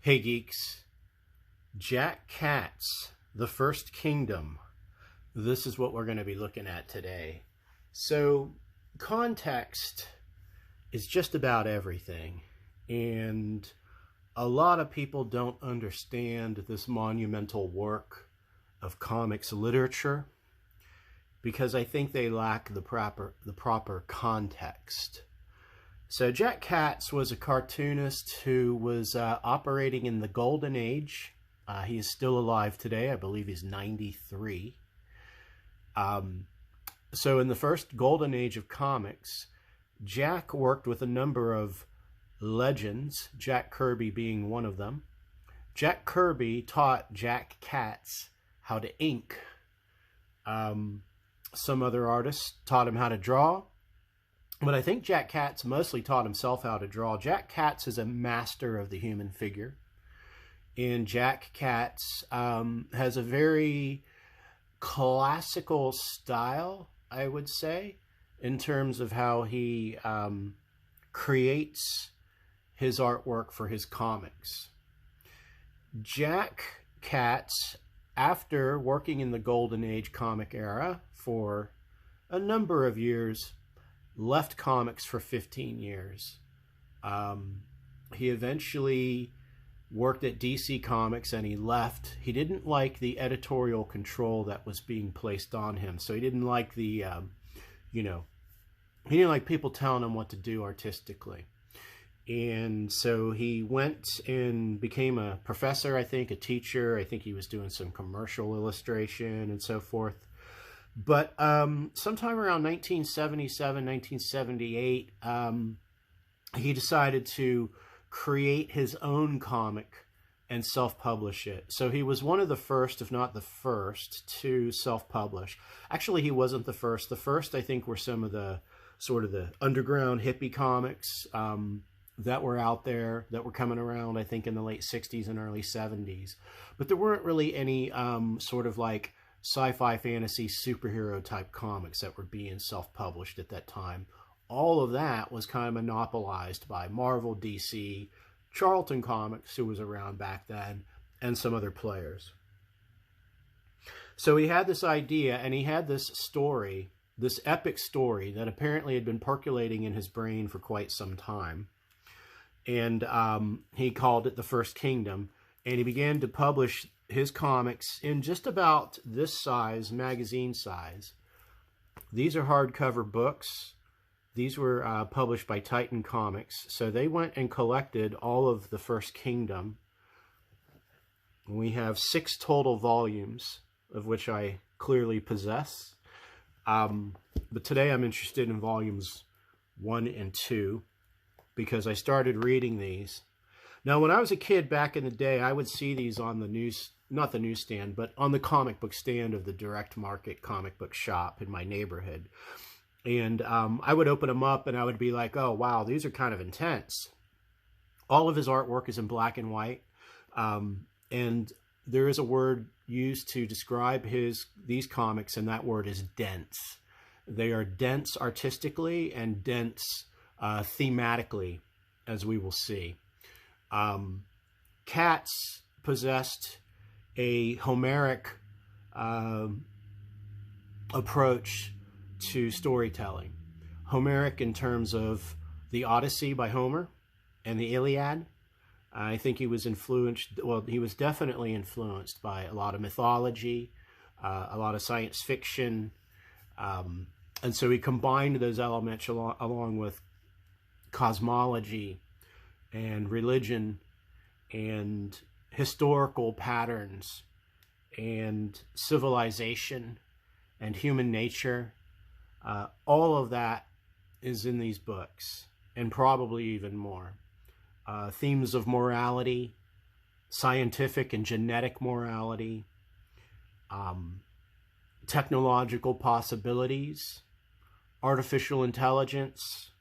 Hey geeks, Jack Katz, The First Kingdom. This is what we're going to be looking at today. So, context is just about everything. And a lot of people don't understand this monumental work of comics literature because I think they lack the proper context. So Jack Katz was a cartoonist who was operating in the golden age. He is still alive today. I believe he's 93. So in the first golden age of comics, Jack worked with a number of legends, Jack Kirby being one of them. Jack Kirby taught Jack Katz how to ink. Some other artists taught him how to draw. But I think Jack Katz mostly taught himself how to draw. Jack Katz is a master of the human figure. And Jack Katz has a very classical style, I would say, in terms of how he creates his artwork for his comics. Jack Katz, after working in the Golden Age comic era for a number of years, left comics for 15 years. He eventually worked at DC Comics and he left. He didn't like the editorial control that was being placed on him. So he didn't like the, he didn't like people telling him what to do artistically. And so he went and became a professor, I think, a teacher. I think he was doing some commercial illustration and so forth. But sometime around 1977, 1978, he decided to create his own comic and self-publish it. So he was one of the first, if not the first, to self-publish. Actually, he wasn't the first. The first, I think, were some of the sort of the underground hippie comics that were out there, that were coming around, I think, in the late 60s and early 70s. But there weren't really any sort of like sci-fi, fantasy, superhero type comics that were being self-published at that time. All of that was kind of monopolized by Marvel, DC, Charlton Comics, who was around back then, and some other players. So he had this idea, and he had this story, this epic story that apparently had been percolating in his brain for quite some time. And he called it The First Kingdom, and he began to publish his comics in just about this size, magazine size. These are hardcover books. These were published by Titan Comics. So they went and collected all of The First Kingdom. We have 6 total volumes, of which I clearly possess. But today I'm interested in volumes 1 and 2 because I started reading these. Now, when I was a kid back in the day, I would see these on the news, not the newsstand, but on the comic book stand of the direct market comic book shop in my neighborhood. And I would open them up and I would be like, oh, wow, these are kind of intense. All of his artwork is in black and white. And there is a word used to describe these comics, and that word is dense. They are dense artistically and dense thematically, as we will see. Katz possessed a Homeric approach to storytelling. Homeric in terms of the Odyssey by Homer and the Iliad. I think he was he was definitely influenced by a lot of mythology, a lot of science fiction. And so he combined those elements along with cosmology and religion and historical patterns and civilization and human nature. All of that is in these books, and probably even more. Themes of morality, scientific and genetic morality, technological possibilities, artificial intelligence,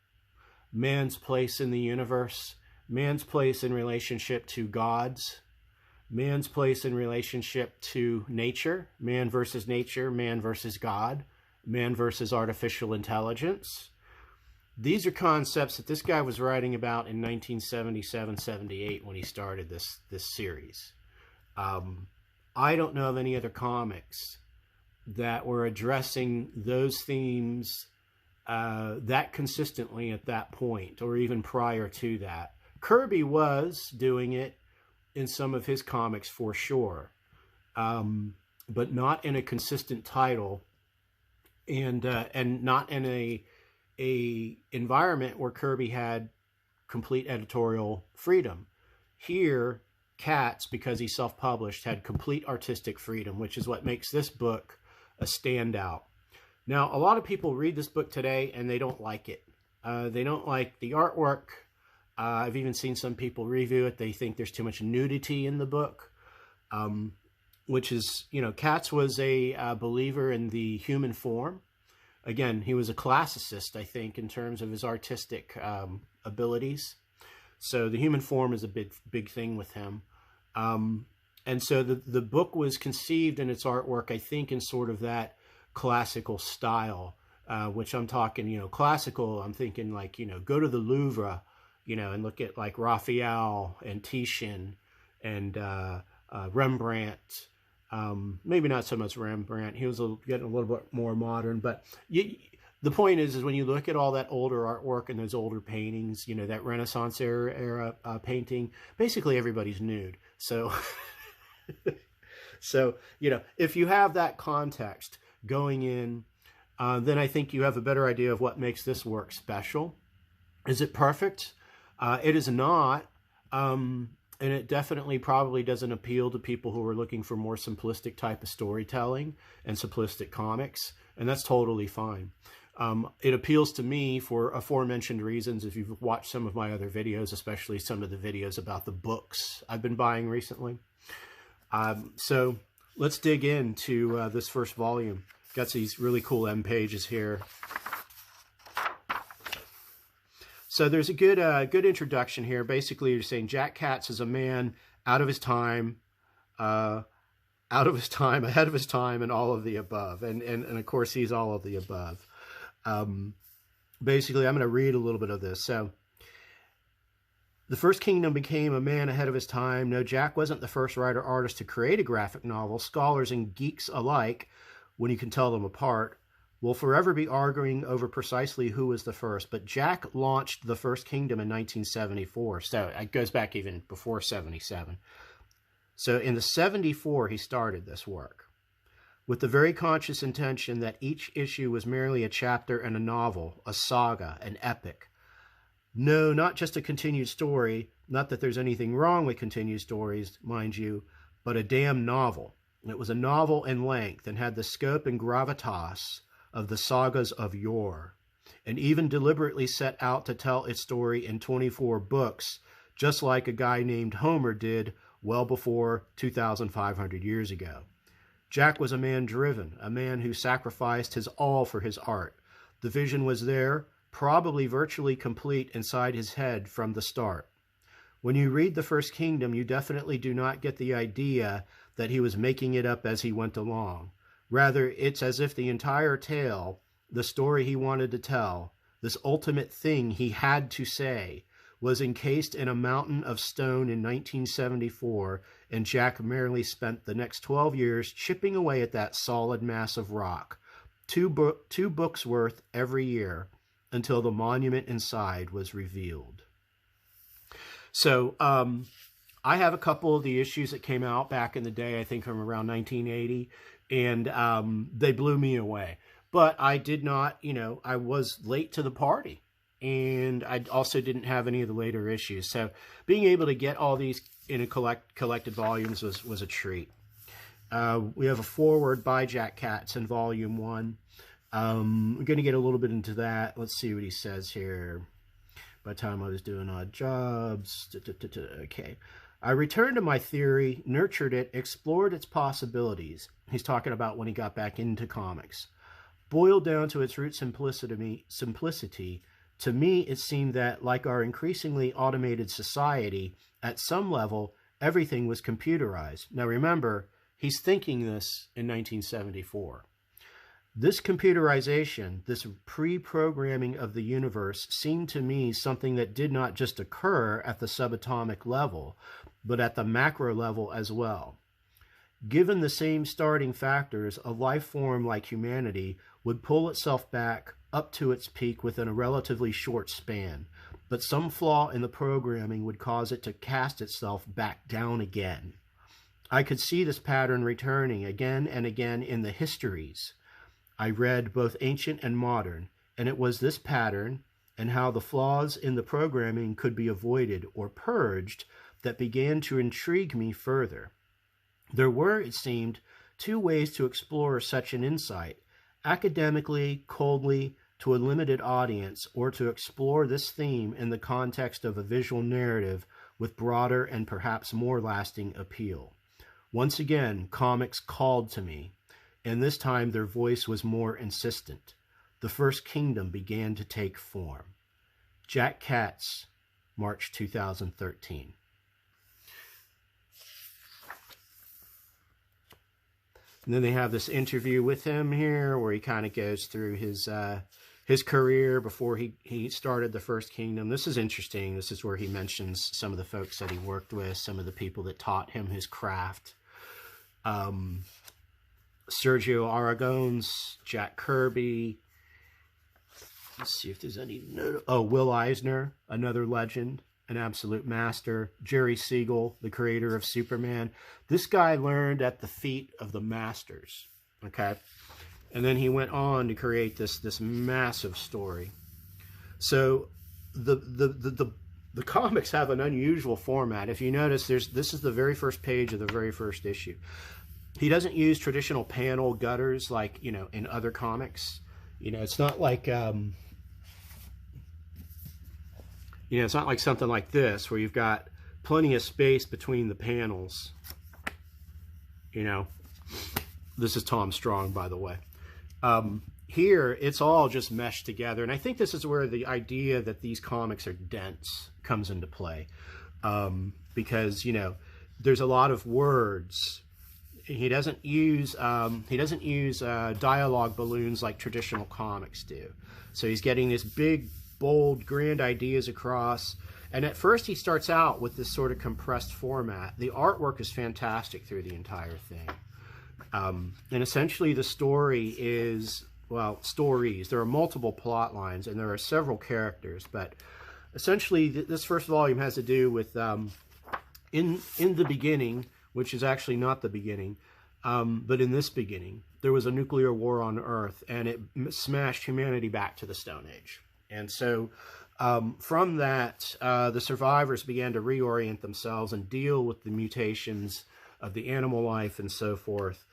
man's place in the universe, man's place in relationship to gods, man's place in relationship to nature, man versus God, man versus artificial intelligence, These are concepts that this guy was writing about in 1977, 78 when he started this series. I don't know of any other comics that were addressing those themes that consistently at that point, or even prior to that. Kirby was doing it in some of his comics for sure, but not in a consistent title, and not in a environment where Kirby had complete editorial freedom. Here, Katz, because he's self-published, had complete artistic freedom, which is what makes this book a standout. Now, a lot of people read this book today and they don't like it. They don't like the artwork. I've even seen some people review it. They think there's too much nudity in the book, which is, you know, Katz was a believer in the human form. Again, he was a classicist, I think, in terms of his artistic abilities. So the human form is a big thing with him. And so the book was conceived in its artwork, I think, in sort of that classical style, which I'm talking, you know, classical, I'm thinking like, you know, go to the Louvre, you know, and look at like Raphael and Titian and Rembrandt. Maybe not so much Rembrandt. He was getting a little bit more modern, but the point is when you look at all that older artwork and those older paintings, you know, that Renaissance era painting, basically everybody's nude. So, so, you know, if you have that context going in, then I think you have a better idea of what makes this work special. Is it perfect? It is not. And it definitely probably doesn't appeal to people who are looking for more simplistic type of storytelling and simplistic comics, and that's totally fine. It appeals to me for aforementioned reasons. If you've watched some of my other videos, especially some of the videos about the books I've been buying recently. So let's dig into this first volume. Got these really cool end pages here. So there's a good introduction here. Basically, you're saying Jack Katz is a man out of his time, ahead of his time, and all of the above. And of course, he's all of the above. Basically, I'm going to read a little bit of this. So, the First Kingdom became a man ahead of his time. No, Jack wasn't the first writer-artist to create a graphic novel. Scholars and geeks alike, when you can tell them apart, will forever be arguing over precisely who was the first. But Jack launched the First Kingdom in 1974. So it goes back even before 77. So in the 74, he started this work with the very conscious intention that each issue was merely a chapter in a novel, a saga, an epic. No, not just a continued story. Not that there's anything wrong with continued stories, mind you, but a damn novel. It was a novel in length and had the scope and gravitas of the sagas of yore, and even deliberately set out to tell its story in 24 books, just like a guy named Homer did well before 2,500 years ago. Jack was a man driven, a man who sacrificed his all for his art. The vision was there, probably virtually complete inside his head from the start. When you read The First Kingdom, you definitely do not get the idea that he was making it up as he went along. Rather, it's as if the entire tale, the story he wanted to tell, this ultimate thing he had to say, was encased in a mountain of stone in 1974, and Jack merely spent the next 12 years chipping away at that solid mass of rock, two books worth every year, until the monument inside was revealed. So, I have a couple of the issues that came out back in the day, I think from around 1980, and they blew me away. But I did not, you know, I was late to the party, and I also didn't have any of the later issues. So being able to get all these in a collected volumes was a treat. We have a foreword by Jack Katz in Volume 1. We're going to get a little bit into that. Let's see what he says here. By the time I was doing odd jobs. Okay. I returned to my theory, nurtured it, explored its possibilities. He's talking about when he got back into comics. Boiled down to its root simplicity, to me it seemed that, like our increasingly automated society, at some level, everything was computerized. Now remember, he's thinking this in 1974. This computerization, this pre-programming of the universe, seemed to me something that did not just occur at the subatomic level, but at the macro level as well. Given the same starting factors, a life form like humanity would pull itself back up to its peak within a relatively short span, but some flaw in the programming would cause it to cast itself back down again. I could see this pattern returning again and again in the histories. I read both ancient and modern, and it was this pattern and how the flaws in the programming could be avoided or purged that began to intrigue me further. There were, it seemed, two ways to explore such an insight: academically, coldly, to a limited audience, or to explore this theme in the context of a visual narrative with broader and perhaps more lasting appeal. Once again, comics called to me, and this time their voice was more insistent. The First Kingdom began to take form. Jack Katz, March 2013. And then they have this interview with him here where he kind of goes through his career before he started the First Kingdom. This is interesting. This is where he mentions some of the folks that he worked with, some of the people that taught him his craft. Sergio Aragonés, Jack Kirby. Let's see if there's any. Oh, Will Eisner, another legend, an absolute master. Jerry Siegel, the creator of Superman. This guy learned at the feet of the masters. Okay, and then he went on to create this massive story. So the comics have an unusual format. If you notice, this is the very first page of the very first issue. He doesn't use traditional panel gutters like, in other comics. It's not like, it's not like something like this where you've got plenty of space between the panels. This is Tom Strong, by the way. Here, it's all just meshed together. And I think this is where the idea that these comics are dense comes into play. Because, there's a lot of words. He doesn't use dialogue balloons like traditional comics do. So he's getting this big, bold, grand ideas across. And at first he starts out with this sort of compressed format. The artwork is fantastic through the entire thing. And essentially the story is, stories. There are multiple plot lines and there are several characters. But essentially this first volume has to do with in the beginning, which is actually not the beginning, but in this beginning, there was a nuclear war on Earth, and it smashed humanity back to the Stone Age. And so from that, the survivors began to reorient themselves and deal with the mutations of the animal life and so forth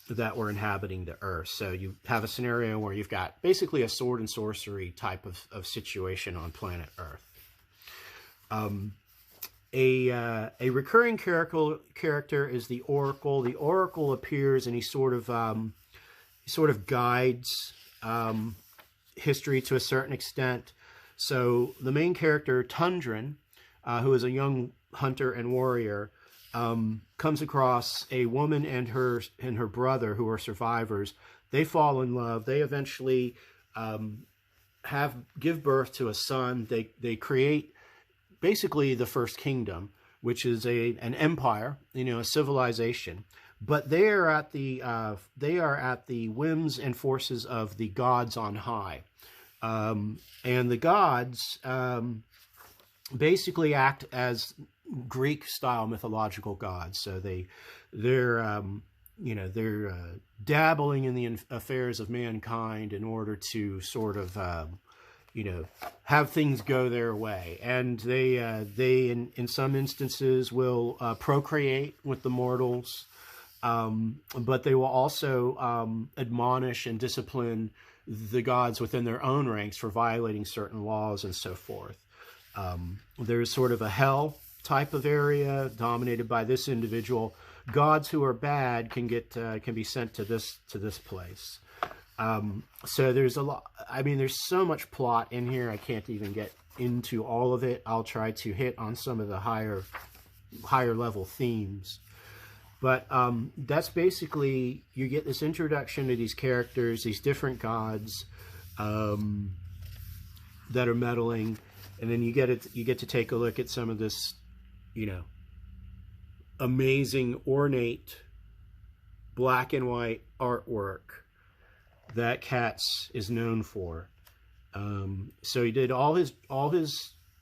that were inhabiting the Earth. So you have a scenario where you've got basically a sword and sorcery type of situation on planet Earth. A recurring character is the Oracle. The Oracle appears and he sort of guides history to a certain extent. So the main character, Tundran, who is a young hunter and warrior, comes across a woman and her brother who are survivors. They fall in love. They eventually give birth to a son. They create basically the First Kingdom, which is an empire, a civilization. But they are at the whims and forces of the gods on high, and the gods basically act as Greek-style mythological gods. So they're dabbling in the affairs of mankind in order to sort of have things go their way. And they in some instances will procreate with the mortals, but they will also admonish and discipline the gods within their own ranks for violating certain laws and so forth. There's sort of a hell type of area dominated by this individual. Gods who are bad can be sent to this place. So there's a lot. I mean, there's so much plot in here. I can't even get into all of it. I'll try to hit on some of the higher level themes. But that's basically, you get this introduction to these characters, these different gods that are meddling, and then you get to take a look at some of this, you know, amazing, ornate, black and white artwork that Katz is known for. So he did all his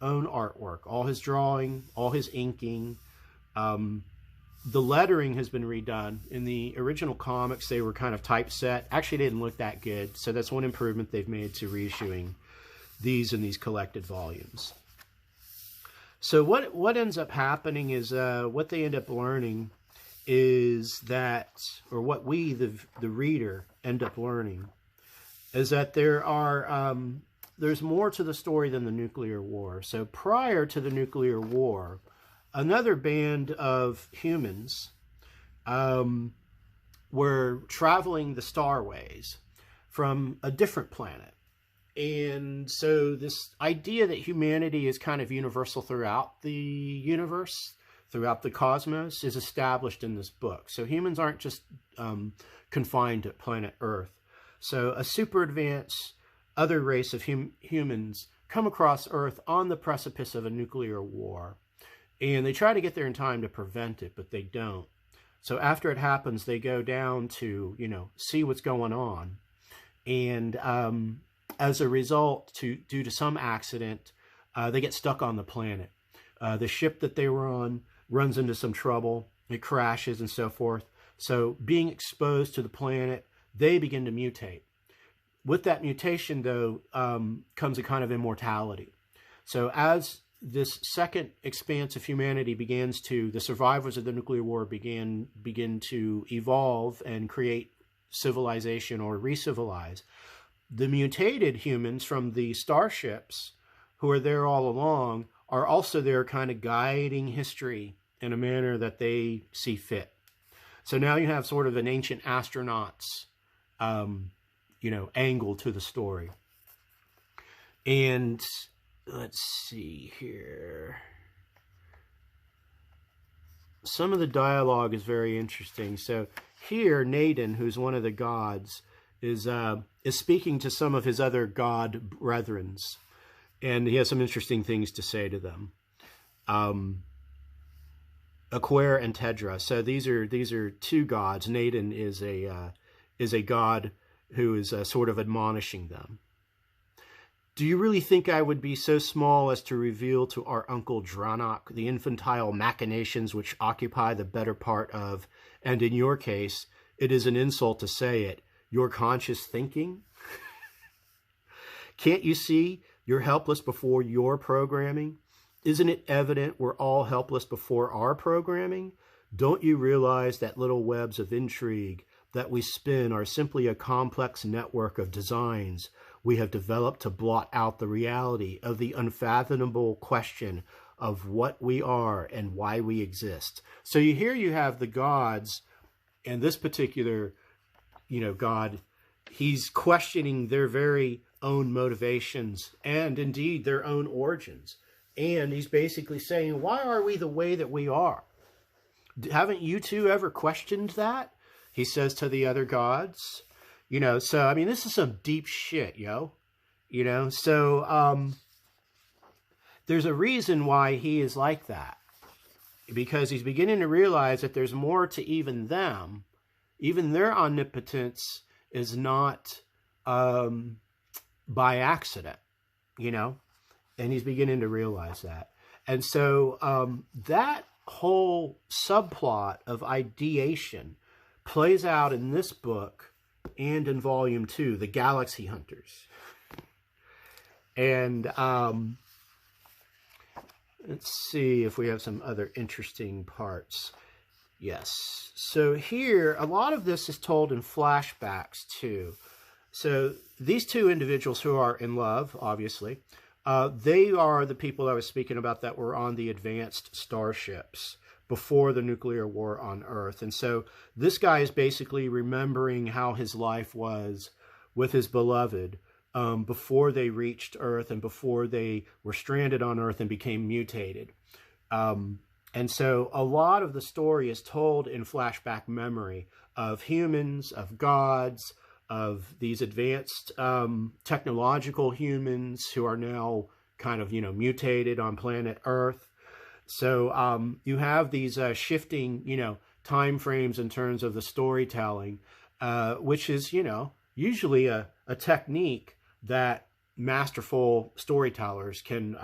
own artwork, all his drawing, all his inking. The lettering has been redone. In the original comics, they were kind of typeset. Actually, they didn't look that good. So that's one improvement they've made to reissuing these in these collected volumes. So what ends up happening is what they end up learning is that, or what we, the reader, end up learning is that there's more to the story than the nuclear war. So prior to the nuclear war, another band of humans were traveling the starways from a different planet. And so this idea that humanity is kind of universal throughout the universe, throughout the cosmos, is established in this book. So humans aren't just confined to planet Earth. So a super advanced other race of humans come across Earth on the precipice of a nuclear war. And they try to get there in time to prevent it, but they don't. So after it happens, they go down to, you know, see what's going on. And as a result, due to some accident, they get stuck on the planet. The ship that they were on runs into some trouble. It crashes and so forth. So being exposed to the planet, they begin to mutate. With that mutation, though, comes a kind of immortality. So as this second expanse of humanity the survivors of the nuclear war begin to evolve and create civilization or re-civilize, the mutated humans from the starships who are there all along are also there kind of guiding history in a manner that they see fit. So now you have sort of an ancient astronauts, you know, angle to the story. And let's see here. Some of the dialogue is very interesting. So here, Naden, who's one of the gods, is speaking to some of his other god brethrens, and he has some interesting things to say to them. Aquare and Tedra. So these are two gods. Naden is a god who is sort of admonishing them. Do you really think I would be so small as to reveal to our uncle Dranok the infantile machinations which occupy the better part of, and in your case, it is an insult to say it, your conscious thinking? Can't you see you're helpless before your programming? Isn't it evident we're all helpless before our programming? Don't you realize that little webs of intrigue that we spin are simply a complex network of designs we have developed to blot out the reality of the unfathomable question of what we are and why we exist? So you have the gods, and this particular, you know, god, he's questioning their very own motivations and indeed their own origins. And he's basically saying, why are we the way that we are? Haven't you two ever questioned that? He says to the other gods. You know, so, I mean, this is some deep shit, yo. You know, so there's a reason why he is like that. Because he's beginning to realize that there's more to even them. Even their omnipotence is not by accident, you know. And he's beginning to realize that. And so that whole subplot of ideation plays out in this book and in volume 2, The Galaxy Hunters. And let's see if we have some other interesting parts. Yes. So here, a lot of this is told in flashbacks too. So these two individuals who are in love, obviously, they are the people I was speaking about that were on the advanced starships before the nuclear war on Earth. And so this guy is basically remembering how his life was with his beloved before they reached Earth and before they were stranded on Earth and became mutated. And so a lot of the story is told in flashback memory of humans, of gods, of these advanced technological humans who are now kind of, mutated on planet Earth. So you have these shifting, time frames in terms of the storytelling, which is, usually a technique that masterful storytellers can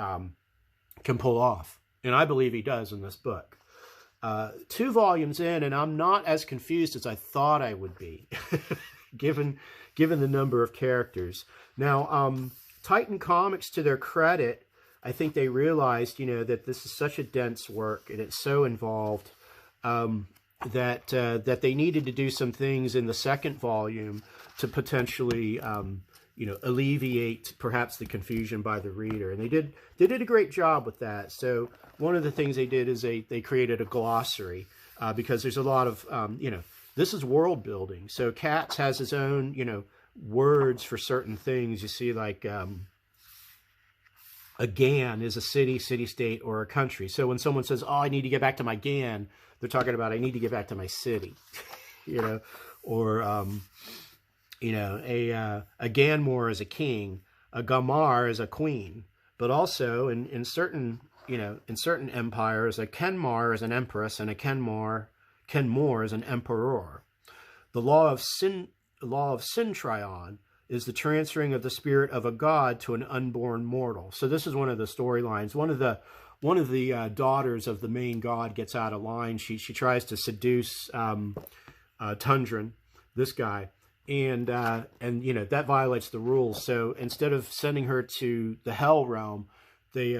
pull off. And I believe he does in this book. 2 volumes in, and I'm not as confused as I thought I would be, given the number of characters. Now, Titan Comics, to their credit, I think they realized, that this is such a dense work and it's so involved that they needed to do some things in the second volume to potentially, alleviate perhaps the confusion by the reader. And they did a great job with that. So one of the things they did is they created a glossary because there's a lot of, this is world building. So Katz has his own, words for certain things. You see, like a GAN is a city, city-state, or a country. So when someone says, "Oh, I need to get back to my GAN," they're talking about I need to get back to my city, or a Ganmore is a king, a Gamar is a queen, but also in certain empires, a Kenmar is an empress and a Kenmore is an emperor. The law of Syntrion is the transferring of the spirit of a god to an unborn mortal. So this is one of the storylines. One of the daughters of the main god gets out of line. She tries to seduce Tundran, this guy, and that violates the rules. So instead of sending her to the hell realm, they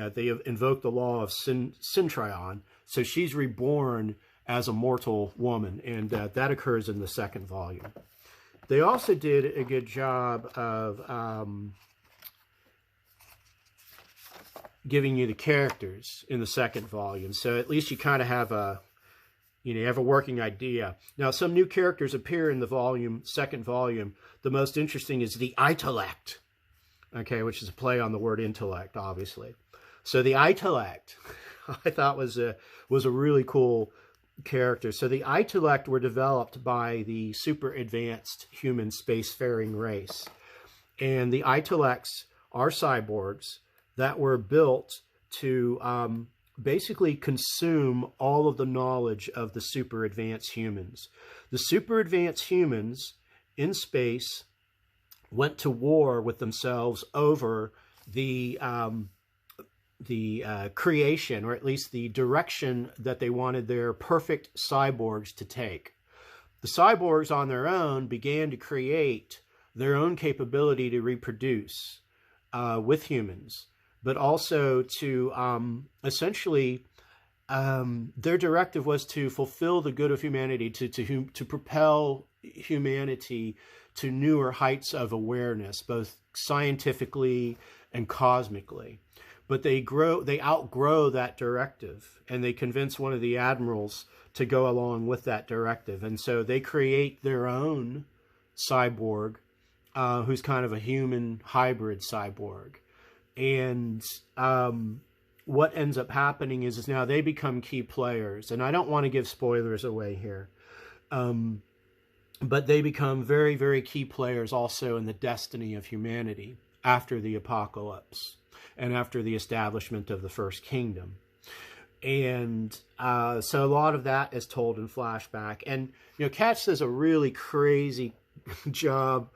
invoke the law of Syntrion. So she's reborn as a mortal woman, and that occurs in the second volume. They also did a good job of giving you the characters in the second volume, so at least you kind of have a working idea. Now, some new characters appear in the second volume. The most interesting is the intellect, okay, which is a play on the word intellect, obviously. So the intellect, I thought was a really cool character. So the intellect were developed by the super advanced human spacefaring race, and the intellects are cyborgs that were built to basically consume all of the knowledge of the super advanced humans. The super advanced humans in space went to war with themselves over the creation, or at least the direction that they wanted their perfect cyborgs to take. The cyborgs on their own began to create their own capability to reproduce with humans, but also to essentially, their directive was to fulfill the good of humanity, to propel humanity to newer heights of awareness, both scientifically and cosmically. But they outgrow that directive, and they convince one of the admirals to go along with that directive. And so they create their own cyborg, who's kind of a human hybrid cyborg. And what ends up happening is now they become key players. And I don't want to give spoilers away here. But they become very, very key players also in the destiny of humanity after the apocalypse and after the establishment of the First Kingdom. And so a lot of that is told in flashback. And, Katz does a really crazy job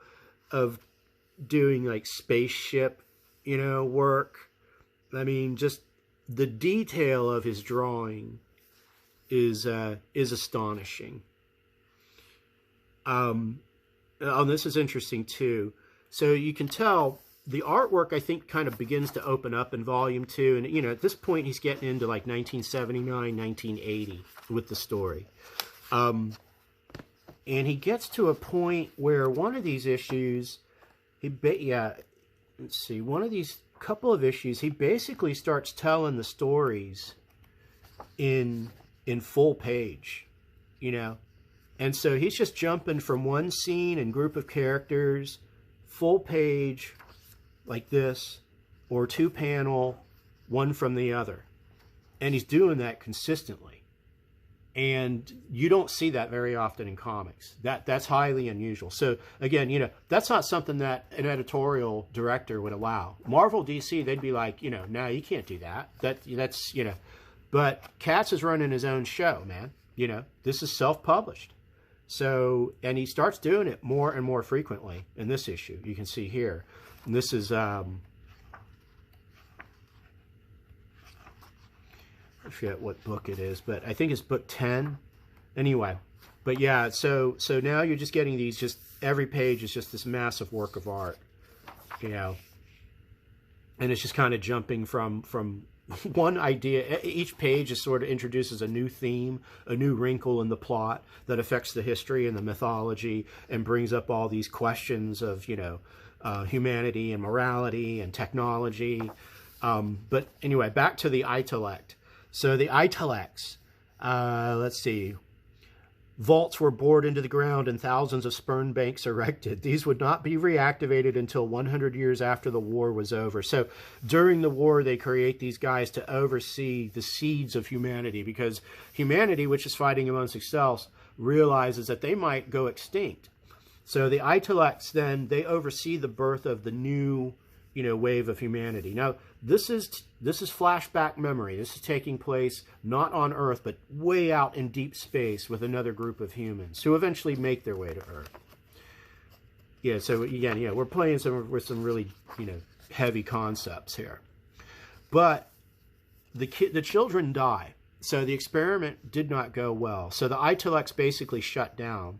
of doing, like, spaceship, work. I mean, just the detail of his drawing is astonishing. This is interesting, too. So you can tell the artwork, I think, kind of begins to open up in Volume 2. And, at this point, he's getting into, like, 1979, 1980 with the story. And he gets to a point where one of these issues, one of these couple of issues, he basically starts telling the stories in full page, And so he's just jumping from one scene and group of characters, full page, like this, or 2-panel, one from the other. And he's doing that consistently. And you don't see that very often in comics. That's highly unusual. So again, you know, that's not something that an editorial director would allow. Marvel, DC, they'd be like, you know, no, you can't do that. That's, you know, but Katz is running his own show, man. You know, this is self-published. So, and he starts doing it more and more frequently in this issue. You can see here. And this is, I forget what book it is, but I think it's book 10. Anyway, but yeah, so now you're just getting these, just every page is just this massive work of art, you know, and it's just kind of jumping from one idea. Each page is sort of introduces a new theme, a new wrinkle in the plot that affects the history and the mythology, and brings up all these questions of, you know, humanity and morality and technology. But anyway, back to the intellect. So the intellects, let's see, vaults were bored into the ground and thousands of sperm banks erected. These would not be reactivated until 100 years after the war was over. So during the war, they create these guys to oversee the seeds of humanity, because humanity, which is fighting amongst itself, realizes that they might go extinct. So the intellects then, they oversee the birth of the new, you know, wave of humanity. Now, this is flashback memory. This is taking place not on Earth, but way out in deep space with another group of humans who eventually make their way to Earth. Yeah, so again, yeah, we're playing with some really, you know, heavy concepts here. But the children die. So the experiment did not go well. So the intellects basically shut down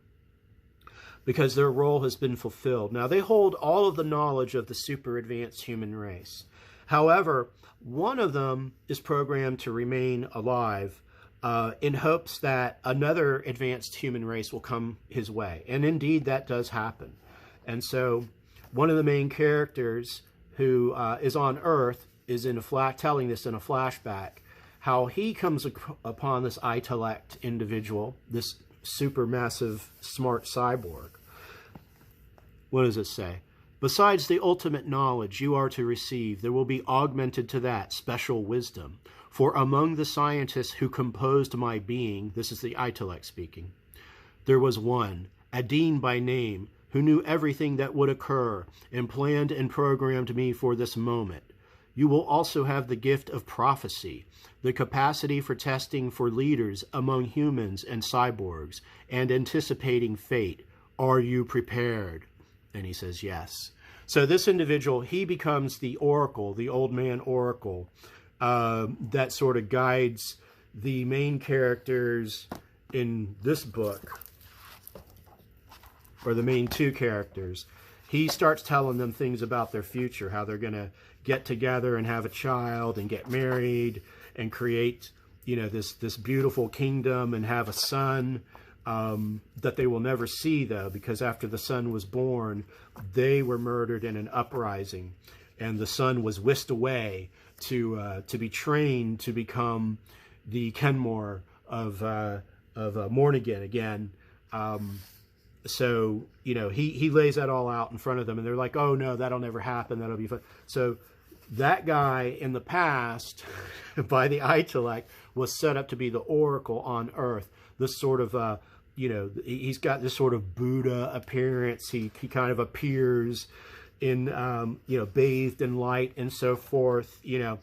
because their role has been fulfilled. Now, they hold all of the knowledge of the super advanced human race. However, one of them is programmed to remain alive in hopes that another advanced human race will come his way. And indeed, that does happen. And so one of the main characters who is on Earth is telling this in a flashback, how he comes upon this intellect individual, this supermassive smart cyborg. What does it say? Besides the ultimate knowledge you are to receive, there will be augmented to that special wisdom. For among the scientists who composed my being, this is the intellect speaking, there was one, Adine by name, who knew everything that would occur and planned and programmed me for this moment. You will also have the gift of prophecy, the capacity for testing for leaders among humans and cyborgs, and anticipating fate. Are you prepared? And he says, yes. So this individual, he becomes the oracle, the old man oracle, that sort of guides the main characters in this book, or the main two characters. He starts telling them things about their future, how they're going to get together and have a child and get married and create, you know, this beautiful kingdom and have a son that they will never see, though, because after the son was born, they were murdered in an uprising, and the son was whisked away to be trained to become the Kenmore of Mornigan again. So, you know, he lays that all out in front of them, and they're like, oh, no, that'll never happen. That'll be fun. So that guy in the past, by the intellect, was set up to be the oracle on Earth. This sort of, you know, he's got this sort of Buddha appearance. He kind of appears in, you know, bathed in light and so forth, you know.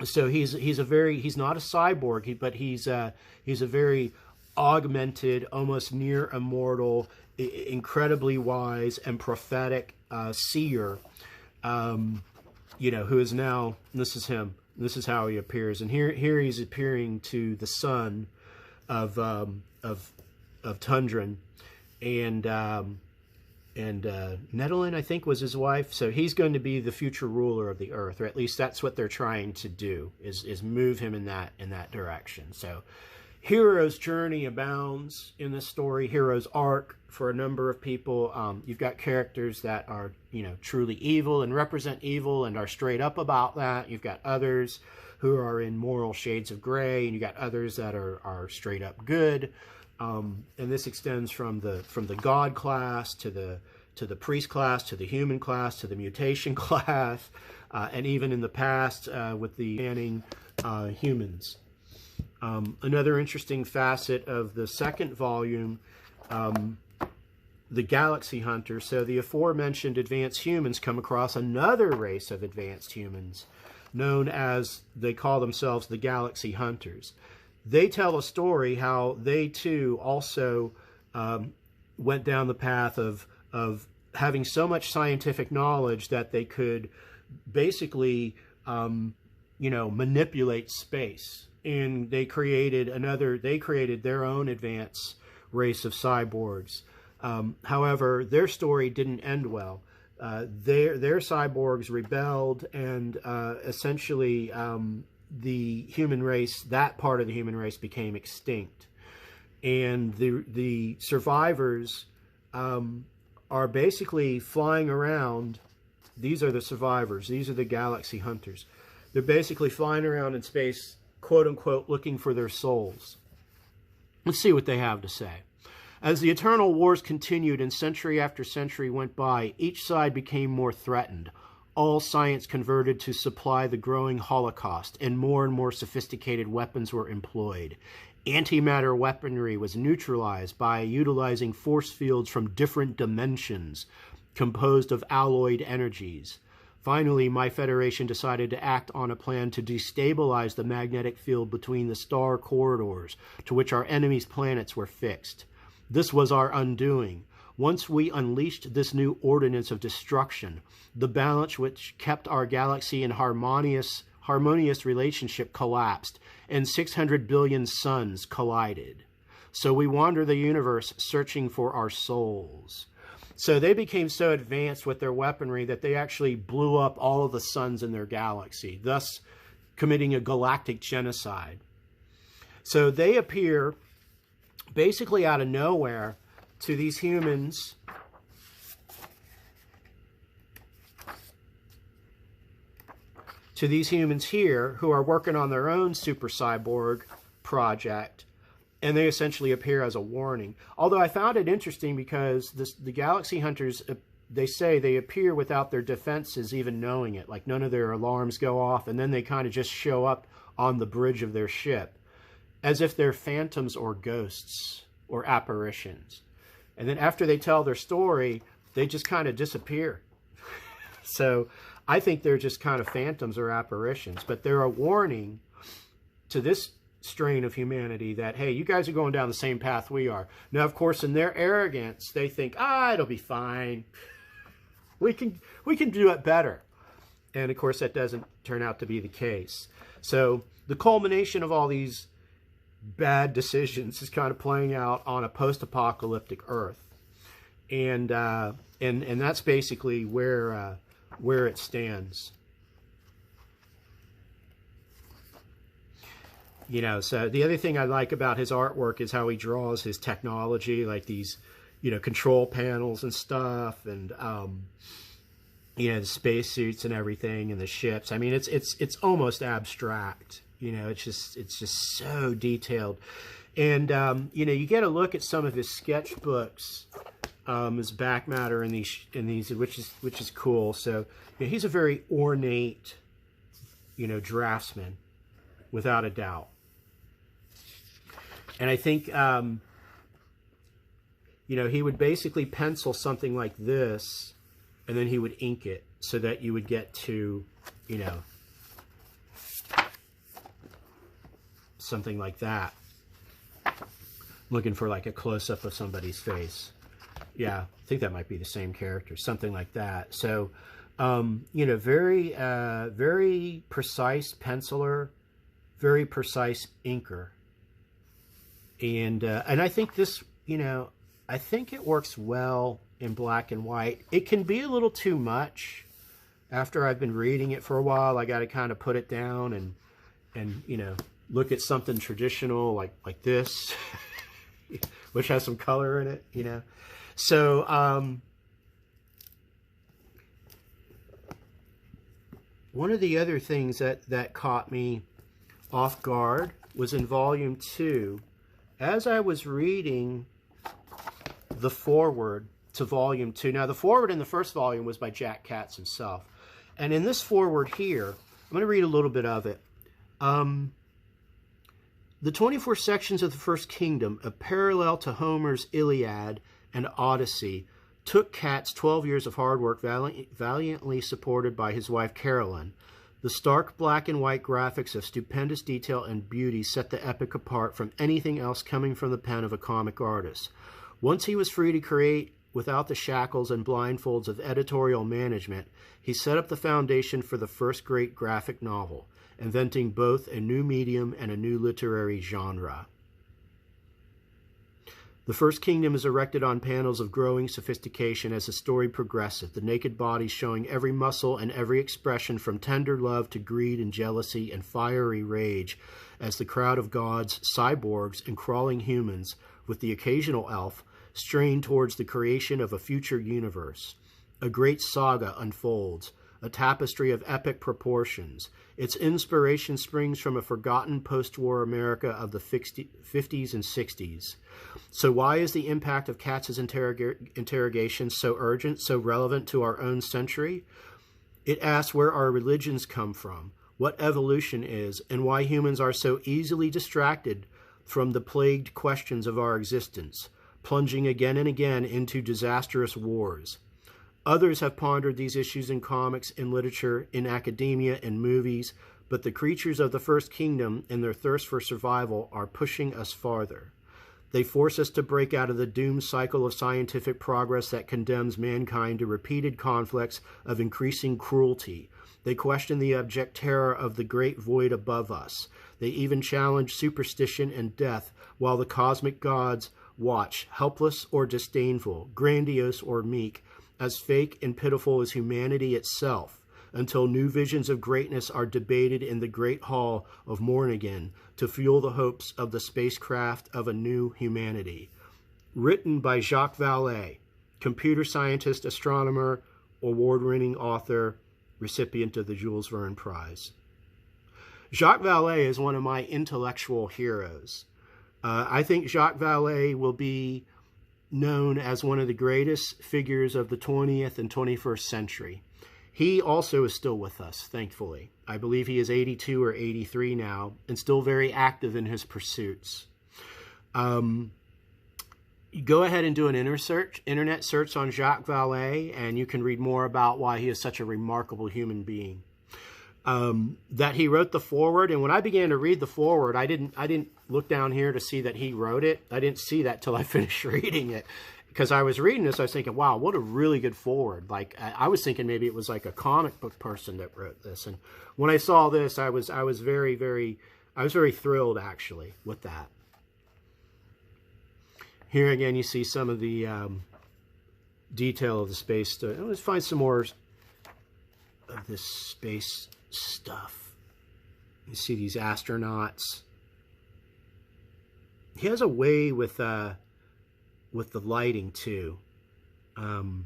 So he's not a cyborg, but he's a very augmented, almost near immortal, incredibly wise and prophetic seer, you know, who is now, this is him, this is how he appears. And here he's appearing to the son of Tundran, and Nettlin, I think, was his wife. So he's going to be the future ruler of the earth, or at least that's what they're trying to do, is move him in that direction. So hero's journey abounds in this story, hero's arc for a number of people. You've got characters that are, you know, truly evil and represent evil and are straight up about that. You've got others who are in moral shades of gray, and you got others that are straight up good. And this extends from the god class to the priest class, to the human class, to the mutation class, and even in the past with the banning humans. Another interesting facet of the second volume, the Galaxy Hunters. So the aforementioned advanced humans come across another race of advanced humans known as, they call themselves the Galaxy Hunters. They tell a story how they too also went down the path of having so much scientific knowledge that they could basically, manipulate space. And they created their own advanced race of cyborgs. However, their story didn't end well. Their cyborgs rebelled, and essentially the human race, that part of the human race, became extinct. And the survivors are basically flying around. These are the survivors. These are the Galaxy Hunters. They're basically flying around in space, quote unquote, looking for their souls. Let's see what they have to say. As the eternal wars continued and century after century went by, each side became more threatened. All science converted to supply the growing Holocaust, and more sophisticated weapons were employed. Antimatter weaponry was neutralized by utilizing force fields from different dimensions, composed of alloyed energies. Finally, my Federation decided to act on a plan to destabilize the magnetic field between the star corridors to which our enemies' planets were fixed. This was our undoing. Once we unleashed this new ordinance of destruction, the balance which kept our galaxy in harmonious relationship collapsed, and 600 billion suns collided. So we wander the universe searching for our souls. So they became so advanced with their weaponry that they actually blew up all of the suns in their galaxy, thus committing a galactic genocide. So they appear basically out of nowhere to these humans here who are working on their own super cyborg project, and they essentially appear as a warning. Although I found it interesting because the Galaxy Hunters, they say they appear without their defenses even knowing it. Like none of their alarms go off, and then they kind of just show up on the bridge of their ship as if they're phantoms or ghosts or apparitions. And then after they tell their story, they just kind of disappear. So I think they're just kind of phantoms or apparitions, but they're a warning to this strain of humanity that, hey, you guys are going down the same path we are. Now, of course, in their arrogance, they think, it'll be fine. We can do it better. And of course, that doesn't turn out to be the case. So the culmination of all these bad decisions is kind of playing out on a post-apocalyptic Earth. And that's basically where it stands. So the other thing I like about his artwork is how he draws his technology, like these, control panels and stuff, and the spacesuits and everything, and the ships. I mean, it's almost abstract. It's just so detailed, and you get a look at some of his sketchbooks, his back matter in these, which is cool. So he's a very ornate, draftsman, without a doubt. And I think, he would basically pencil something like this, and then he would ink it so that you would get to, something like that. Looking for like a close-up of somebody's face. Yeah, I think that might be the same character, something like that. So, very precise penciler, very precise inker. And I think this, I think it works well in black and white. It can be a little too much. After I've been reading it for a while, I got to kind of put it down and look at something traditional like this, which has some color in it, So one of the other things that caught me off guard was in volume 2. As I was reading the foreword to volume 2, now the foreword in the first volume was by Katz himself. And in this foreword here, I'm going to read a little bit of it. The 24 sections of the First Kingdom, a parallel to Homer's Iliad and Odyssey, took Katz 12 years of hard work, valiantly supported by his wife Carolyn. The stark black and white graphics of stupendous detail and beauty set the epic apart from anything else coming from the pen of a comic artist. Once he was free to create without the shackles and blindfolds of editorial management, he set up the foundation for the first great graphic novel, inventing both a new medium and a new literary genre. The First Kingdom is erected on panels of growing sophistication as the story progresses, the naked bodies showing every muscle and every expression from tender love to greed and jealousy and fiery rage, as the crowd of gods, cyborgs, and crawling humans, with the occasional elf, strain towards the creation of a future universe. A great saga unfolds, a tapestry of epic proportions. Its inspiration springs from a forgotten post-war America of the 50s and 60s. So why is the impact of Katz's interrogation so urgent, so relevant to our own century? It asks where our religions come from, what evolution is, and why humans are so easily distracted from the plagued questions of our existence, plunging again and again into disastrous wars. Others have pondered these issues in comics, in literature, in academia, in movies, but the creatures of the First Kingdom and their thirst for survival are pushing us farther. They force us to break out of the doomed cycle of scientific progress that condemns mankind to repeated conflicts of increasing cruelty. They question the abject terror of the great void above us. They even challenge superstition and death, while the cosmic gods watch, helpless or disdainful, grandiose or meek, as fake and pitiful as humanity itself, until new visions of greatness are debated in the great hall of Mornigan to fuel the hopes of the spacecraft of a new humanity. Written by Jacques Vallée, computer scientist, astronomer, award-winning author, recipient of the Jules Verne Prize. Jacques Vallée is one of my intellectual heroes. I think Jacques Vallée will be known as one of the greatest figures of the 20th and 21st century. He also is still with us, thankfully. I believe he is 82 or 83 now, and still very active in his pursuits. You go ahead and do an internet search on Jacques Vallée, and you can read more about why he is such a remarkable human being. That he wrote the foreword, and when I began to read the foreword, I didn't look down here to see that he wrote it. I didn't see that till I finished reading it, because I was reading this, I was thinking, wow, what a really good foreword. Like, I was thinking maybe it was like a comic book person that wrote this, and when I saw this, I was very thrilled actually with that. Here again, you see some of the detail of the space stuff. Let's find some more of this space stuff. You see these astronauts. He has a way with the lighting too, you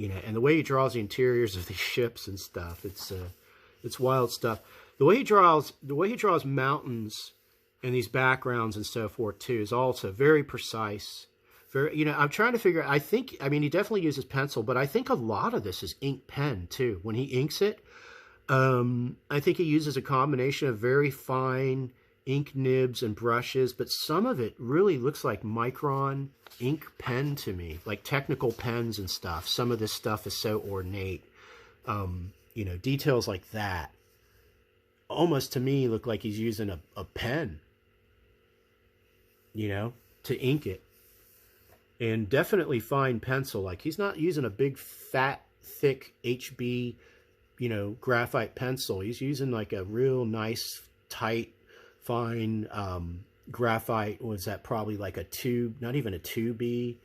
know, and the way he draws the interiors of these ships and stuff. It's wild stuff. The way he draws mountains and these backgrounds and so forth too is also very precise. Very, you know, I'm trying to figure out. I mean, he definitely uses pencil, but I think a lot of this is ink pen too. When he inks it, I think he uses a combination of very fine ink nibs and brushes, but some of it really looks like micron ink pen to me, like technical pens and stuff. Some of this stuff is so ornate. You know, details like that almost to me look like he's using a pen, you know, to ink it. And definitely fine pencil. Like, he's not using a big, fat, thick HB, you know, graphite pencil. He's using like a real nice, tight, fine graphite. Was that probably like a 2, not even a 2B?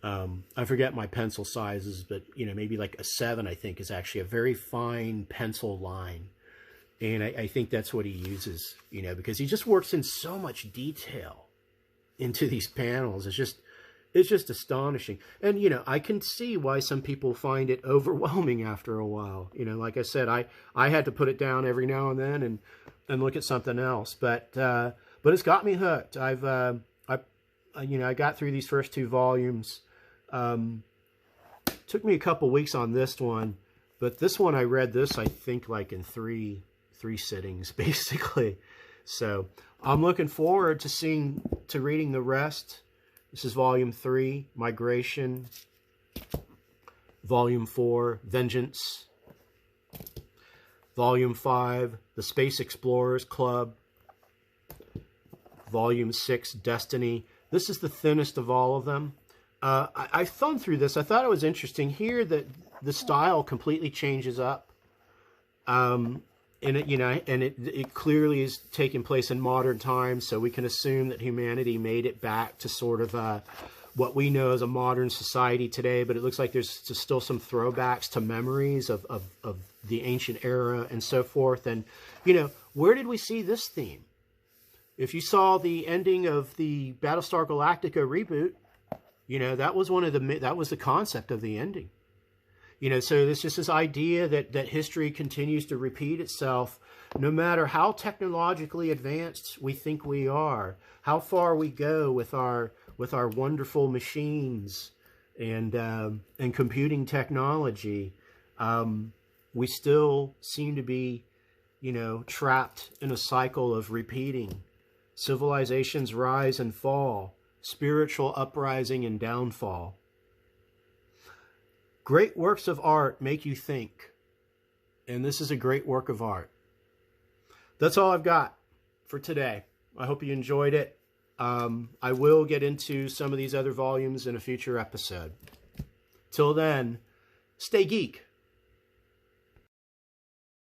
I forget my pencil sizes, but, you know, maybe like a 7, I think, is actually a very fine pencil line. And I think that's what he uses, you know, because he just works in so much detail into these panels. It's just astonishing. And, you know, I can see why some people find it overwhelming after a while. You know, like I said, I had to put it down every now and then and look at something else. But it's got me hooked. I got through these first 2 volumes. Took me a couple weeks on this one, but this one I read this, I think, like in three 3 sittings, basically. So I'm looking forward to reading the rest. This is Volume 3, Migration. Volume 4, Vengeance. Volume 5, The Space Explorers Club. Volume 6, Destiny. This is the thinnest of all of them. I thumbed through this. I thought it was interesting here that the style completely changes up. And it clearly is taking place in modern times, so we can assume that humanity made it back to sort of what we know as a modern society today, but it looks like there's still some throwbacks to memories of the ancient era and so forth. And, where did we see this theme? If you saw the ending of the Battlestar Galactica reboot, that was that was the concept of the ending. So there's just this idea that history continues to repeat itself, no matter how technologically advanced we think we are, how far we go with our wonderful machines and computing technology. We still seem to be, trapped in a cycle of repeating. Civilizations rise and fall, spiritual uprising and downfall. Great works of art make you think, and this is a great work of art. That's all I've got for today. I hope you enjoyed it. I will get into some of these other volumes in a future episode. Till then, stay geek.